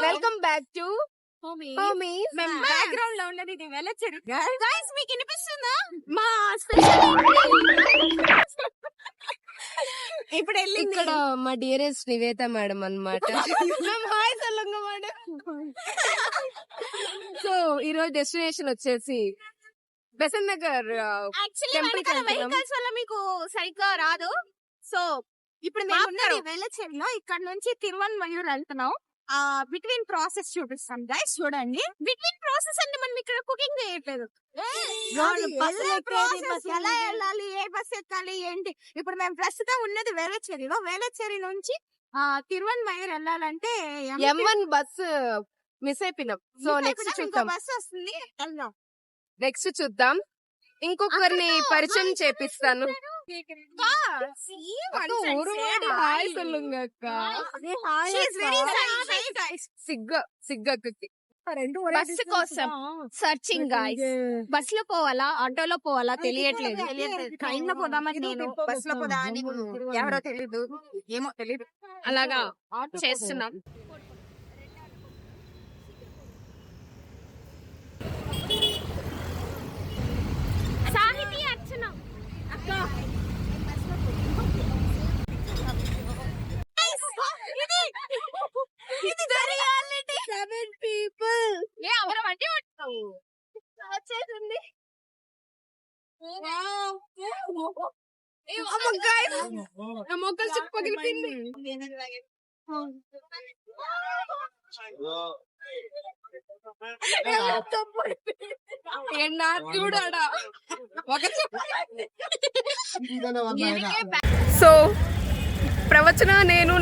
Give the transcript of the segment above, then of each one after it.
Welcome back to background లో ఉన్నది ఇది వెళ్ళొచ్చారు గైస్. మీకు వినిపిస్తుందా మా స్పెషల్? ఇప్పుడు ఇక్కడ మా డియరెస్ట్ నివేత మేడం అన్నమాట. సో ఈ రోజు డెస్టినేషన్ వచ్చేసి బెసంత్ నగర్ వెహికల్స్ వల్ల మీకు సరిగ్గా రాదు. సో ఇప్పుడు మేము ఉన్నది వెళ్ళచేరిలో. ఇక్కడ నుంచి తిరువన్మయూర్ వెళ్తున్నాం. బిట్వీన్ ప్రాసెస్ చూపిస్తాం గైస్, చూడండి. బిట్వీన్ ప్రాసెస్ అంటే మనం ఇక్కడ కుకింగ్ చేయట్లేదు. ఎలా వెళ్ళాలి, ఏ బస్ ఎక్కాలి, ఏంటి. ఇప్పుడు మేము ప్రస్తుతం ఉన్నది వేలచేరిలో. వేలచేరి నుంచి తిరువన్మయూర్ వెళ్ళాలంటే M1 బస్ మిస్ అయిపోయినాం. సో నెక్స్ట్ చూద్దాం. బస్ వస్తుంది, వెళ్దాం. నెక్స్ట్ చూద్దాం. ఇంకొకరిని పరిచయం చేపిస్తాను. బస్ కోసం సర్చింగ్ గాయ్స్. బస్ లో పోవాలా, ఆటోలో పోవాలా తెలియట్లేదు. ట్రైన్ లో పోదామని నేను, బస్ లో పోదామని ఎవరో తెలియదు, ఏమో తెలియదు. అలాగా చేస్తున్నాం. సాహితీ అర్చన అక్క, ఇది రియాలిటీ. 7 people. ఏ అవర వంటి వస్తావు వచ్చేసింది. మొక్కలు చిక్కు పగిలిపోయింది. సో ప్రవచన నేను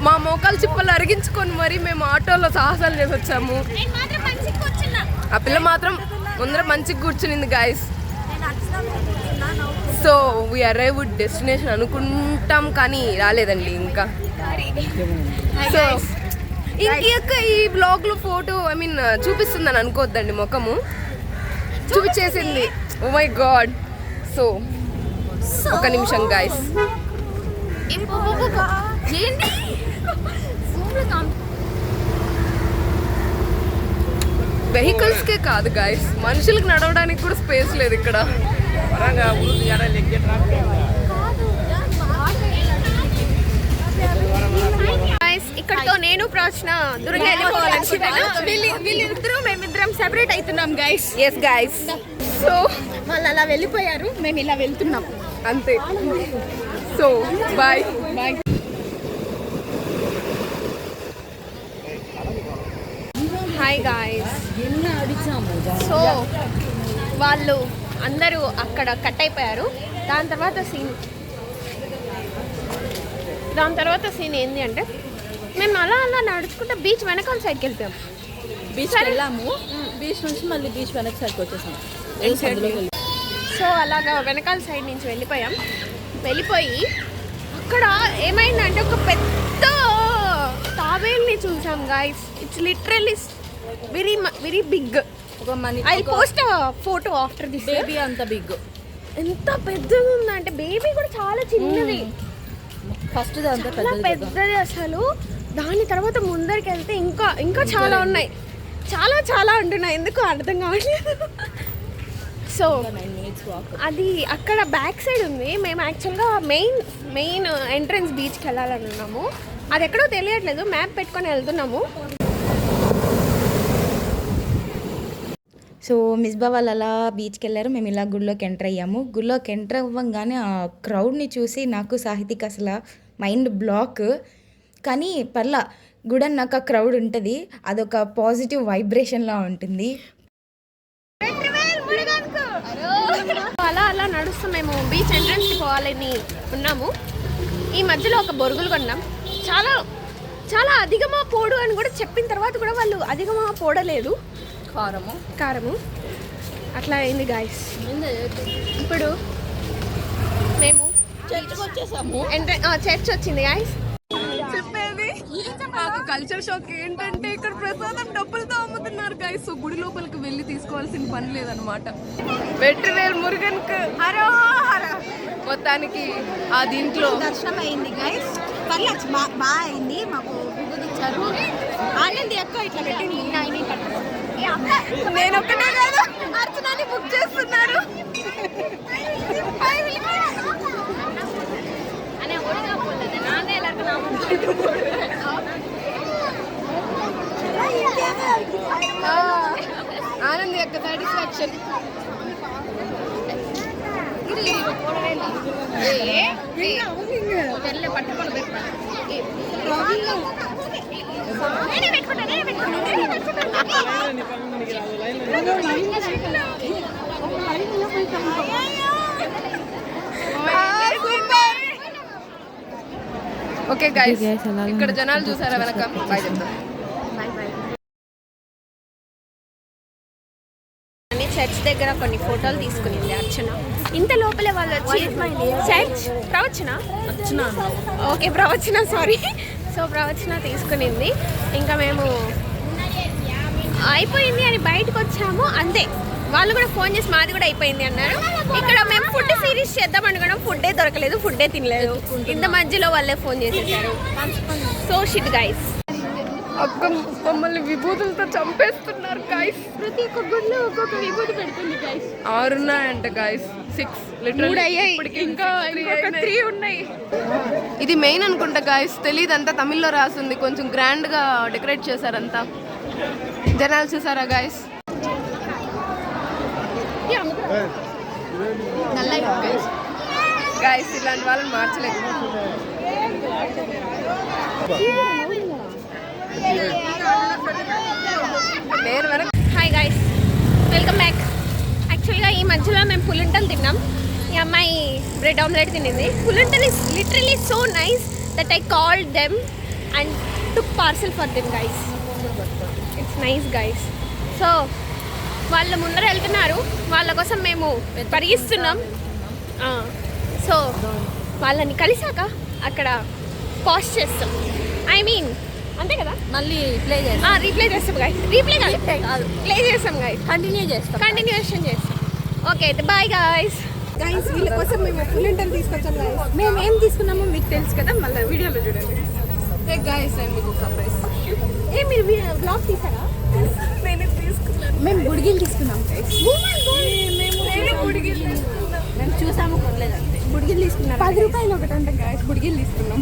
మా మోకాలు చిప్పలు అరిగించుకొని మరి మేము ఆటోలో సాహసాలు చేసి వచ్చాము. ఆ పిల్ల మాత్రం ముందర మంచిగా కూర్చునింది guys. So we arrived destination అనుకుంటాం కానీ రాలేదండి ఇంకా. సో ఈ బ్లాగ్ లో ఫోటో చూపిస్తుందని అనుకోవద్దండి, ముఖము చూపించేసింది. Oh my god. సో ఒక నిమిషం గాయస్. వెహికల్స్ కే కాదు గాయస్, మనుషులకు నడవడానికి కూడా స్పేస్ లేదు ఇక్కడ. ఇక్కడతో నేను ప్రవచన దూరంగా వెళ్ళిపోవాలనుకుంటున్నాను. వీళ్ళిద్దరూ మేమిద్దరం సెపరేట్ అవుతున్నాం గైస్. Yes guys. సో వాళ్ళు అలా వెళ్ళిపోయారు, మేము ఇలా వెళ్తున్నాం అంతే. So bye bye. Hi guys. So వాళ్ళు అందరూ అక్కడ కట్ అయిపోయారు. దాని తర్వాత సీన్ ఏంటి అంటే మేము అలా నడుచుకుంటే బీచ్ వెనకాల సైడ్కి వెళ్ళిపోయాం. బీచ్ వెళ్ళాము, బీచ్ నుంచి మళ్ళీ బీచ్ వెనక సైడ్కి వచ్చేసాం. సో అలాగా వెనకాల సైడ్ నుంచి వెళ్ళిపోయి అక్కడ ఏమైందంటే ఒక పెద్ద తాబేల్ని చూసాం guys. It's literally very very big. I post photo after this. Baby అంత బిగ్, ఎంత పెద్దగా ఉందంటే బేబీ కూడా చాలా చిన్నది. ఫస్ట్ చాలా పెద్దది అసలు. దాని తర్వాత ముందరికి వెళ్తే ఇంకా చాలా ఉన్నాయి. చాలా అంటున్నాయి, ఎందుకు అర్థం కావట్లేదు. సో అది అక్కడ బ్యాక్ సైడ్ ఉంది. మేము యాక్చువల్గా మెయిన్ ఎంట్రన్స్ బీచ్కి వెళ్ళాలని ఉన్నాము. అది ఎక్కడో తెలియట్లేదు, మ్యాప్ పెట్టుకొని వెళ్తున్నాము. సో మిస్బా వాళ్ళు అలా బీచ్కి వెళ్ళారు, మేము ఇలా గుడిలోకి ఎంటర్ అయ్యాము. గుడిలోకి ఎంటర్ అవ్వగానే ఆ క్రౌడ్ని చూసి నాకు సాహితీకి అసలు మైండ్ బ్లాక్. కానీ పర్లా, గుడి అన్నాక క్రౌడ్ ఉంటుంది, అదొక పాజిటివ్ వైబ్రేషన్లా ఉంటుంది. అలా నడుస్తూ మేము బీచ్ ఎంట్రన్స్కి పోవాలని ఉన్నాము. ఈ మధ్యలో ఒక బొరుగులు కొన్నాం. చాలా అధికమా పోడు అని కూడా చెప్పిన తర్వాత కూడా వాళ్ళు అధికమా పోడలేదు. కారము అట్లా అయింది గాయస్. ఇప్పుడు మేము చర్చ్కి వచ్చేసాము. చర్చ్ వచ్చింది గాయస్. చెప్పేది మాకు కల్చర్ షాక్ ఏంటంటే ఇక్కడ ప్రసాదం డబ్బులతో అమ్ముతున్నారు గాయస్. సో గుడి లోపలికి వెళ్ళి తీసుకోవాల్సిన పని లేదనమాట. వెట్రివేల్ మురుగన్ మొత్తానికి ఆ దీంట్లో దర్శనం అయింది గైస్. బాగా అయింది. మాకు తీసుకొచ్చారు. ఆనంది అక్క ఇట్లా పెట్టింది. నేను ఒక్కటే కాదు, అర్చనాని బుక్ చేస్తున్నారు. ఆనంది యొక్క సాటిస్ఫాక్షన్. ఓకే గైస్, ఇక్కడ జనాలు చూసారా వెనక? బాయ్ చెప్తా. చర్చ్ దగ్గర కొన్ని ఫోటోలు తీసుకునింది అర్చన. ఇంత లోపలే వాళ్ళు వచ్చి చర్చ్ ప్రవచన ఓకే ప్రవచన సారీ. సో ప్రవచన తీసుకునింది. ఇంకా మేము అయిపోయింది అని బయటకు వచ్చాము అంతే. వాళ్ళు కూడా ఫోన్ చేసి మాది కూడా అయిపోయింది అన్నారు. ఇక్కడ మేము ఫుడ్ సిరీస్ చేద్దాం అనుకున్నాం, ఫుడ్డే దొరకలేదు, ఫుడ్డే తినలేదు. ఇంత మధ్యలో వాళ్ళే ఫోన్ చేసేసారు. So shit guys. అక్క మమ్మల్ని విభూతులతో చంపేస్తున్నారు గైస్. ప్రతి ఒక్క గుడ్లో ఒక్కొక్క విభూతి పెడుతుంది గైస్. 6 ఉన్నాయంట గైస్. 6 లిటరల్లీ ఇప్పటికి ఇంకా 3 ఉన్నాయి. ఇది మెయిన్ అనుకుంటా గైస్, తెలీదు. అంతా తమిళ్లో రాసింది. కొంచెం గ్రాండ్ గా డెకరేట్ చేశారంతా. జనాలు చూసారా గైస్? గైస్ ఇలాంటి వాళ్ళని మార్చలేదు. Hi guys, welcome back. యాక్చువల్గా ఈ మధ్యలో మేము పులింటలు తిన్నాం. ఈ అమ్మాయి బ్రెడ్ ఆమ్లెట్ తినింది. పులింటల్ is literally so nice that I called them and took parcel for them guys. It's nice guys. So వాళ్ళ ముందర వెళ్తున్నారు, వాళ్ళ కోసం మేము పరిగిస్తున్నాం. సో వాళ్ళని కలిసాక అక్కడ పాస్ట్ చేస్తాం. ఐ మీన్ అంతే కదా, మళ్ళీ ప్లే చేస్తాం. రీప్లే చేస్తాం గైస్. రీప్లే కాదు, ప్లే చేస్తాం గైస్. కంటిన్యూషన్ చేస్తాం. ఓకే అయితే బాయ్ గైస్. గైస్ వీళ్ళ కోసం మేము పులింటలు తీసుకొచ్చాం గైస్. మేము ఏం తీసుకున్నామో మీకు తెలుసు కదా, మళ్ళీ వీడియోలో చూడండి. హే గైస్, అండ్ మీకు సర్ప్రైజ్. మీరు బ్లాగ్ తీసారా? నేను తీసుకున్నాను. మేము గుడిగిలు తీసుకున్నాం గైస్. మేము చూసాము, కొనలేదంటే. గుడిగిలు తీసుకున్నాం. 10 రూపాయలు ఒకటి అంట గైస్. గుడిగిలు తీసుకున్నాం.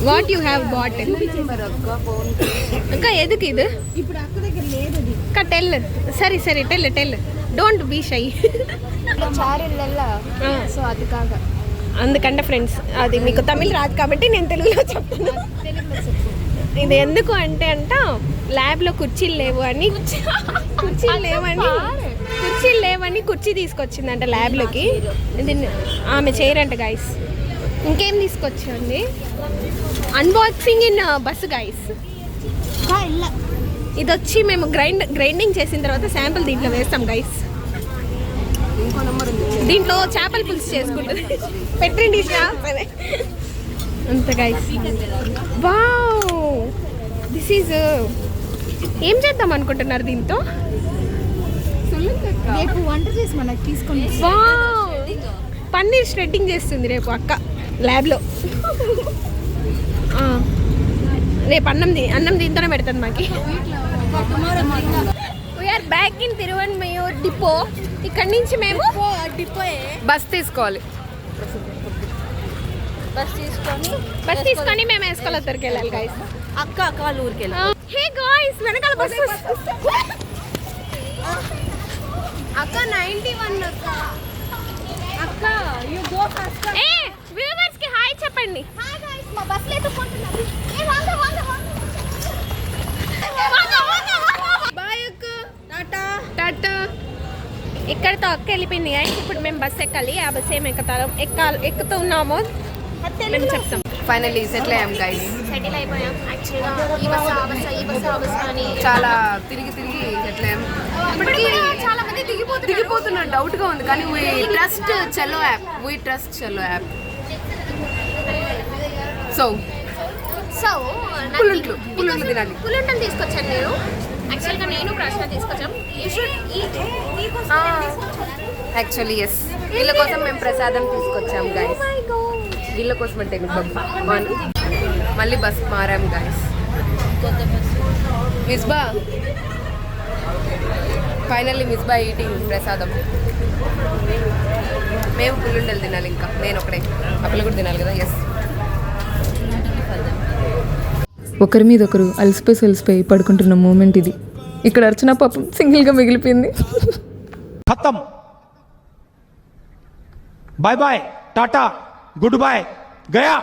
What you have bought? ఇంకా ఎదుకు ఇది? ఇప్పుడు అక్క దగ్గర లేదు అది. ఇంకా టెల్. సరే tell. Don't be shy. So అది కాక అందుకంటే ఫ్రెండ్స్, అది మీకు తమిళ్ రాదు కాబట్టి నేను తెలుగులో చెప్తాను. ఇది ఎందుకు అంటే ల్యాబ్లో కుర్చీలు లేవని కుర్చీ తీసుకొచ్చిందంట ల్యాబ్లోకి. ఇది ఆమె చేయరంట గైస్. ఇంకేం తీసుకొచ్చింది? Unboxing in bus guys. ఇది వచ్చి మేము గ్రైండింగ్ చేసిన తర్వాత శాంపుల్ దీంట్లో వేస్తాం గైస్. దీంట్లో చేపల పులుసు చేసుకుంటుంది. పెట్టండి అంత గైస్. వావ్, దిస్ ఈజ్ ఏం చేద్దాం అనుకుంటున్నారు దీంతో? రేపు వంట చేసి మనకి తీసుకొని. వావ్, పన్నీర్ ష్రెడ్డింగ్ చేస్తుంది రేపు అక్క ల్యాబ్లో. రేపు అన్నం దీంతోనే పెడుతుంది మాకి. We're back in Thiruvanmiyur depot. ఇక్కడ నుంచి మేము బస్ తీసుకోవాలి. బస్ తీసుకొని మేము వేసుకోలేద్దరికి వెళ్ళాలి గైస్. అక్క వాళ్ళ ఊరికి వెళ్ళి. హే గాయ్స్, వెనకాల బస్సు. అక్క 91 అక్క you go fast. A viewers కి హాయ్ చెప్పండి. హాయ్ గైస్, మా బస్ లేదు కొంటున్నాము. ఏ వాంగ బాయ్ అక్క. టాటా. ఇక్కడతో అక్క వెళ్ళిపోయింది గైస్. ఇప్పుడు మేము బస్ ఎక్కాలి. ఆ బస్ ఏం ఎక్కుతున్నామో మేము చెప్తాం. ఫైనల్లీ సెటిల్ అయ్యాం గైస్. సెటిల్ అయిపోయాం. యాక్చువల్గా ఈ బస్ ఆ బస్ అని చాలా తిరిగి సెటిల్ అయ్యాం. ఇప్పటికీ చాలా మంది దిగిపోతున్న డౌట్ గా ఉంది, కానీ వీ ట్రస్ట్ చలో యాప్. సో పుల్లుంట్లు తినాలి. పుల్లుంటలు తీసుకొచ్చాను నేను. యాక్చువల్గా నేను ప్రశ్న తీసుకొచ్చాం. యాక్చువల్లీ ఎస్, వీళ్ళ కోసం మేము ప్రసాదం తీసుకొచ్చాం గైస్. వీళ్ళ కోసం అంటే మళ్ళీ బస్ మారాం guys. Misba finally Misba eating prasadam. మేము పుల్లుండలు తినాలి, ఇంకా నేను ఒకడే, ఆ పిల్ల కూడా తినాలి కదా. ఎస్, ఒకరి మీద ఒకరు అలసిపోయి పడుకుంటున్న మూమెంట్ ఇది. ఇక్కడ అర్చన పాపం సింగిల్గా మిగిలిపోయింది. खत्म, bye bye, tata, good bye, गया.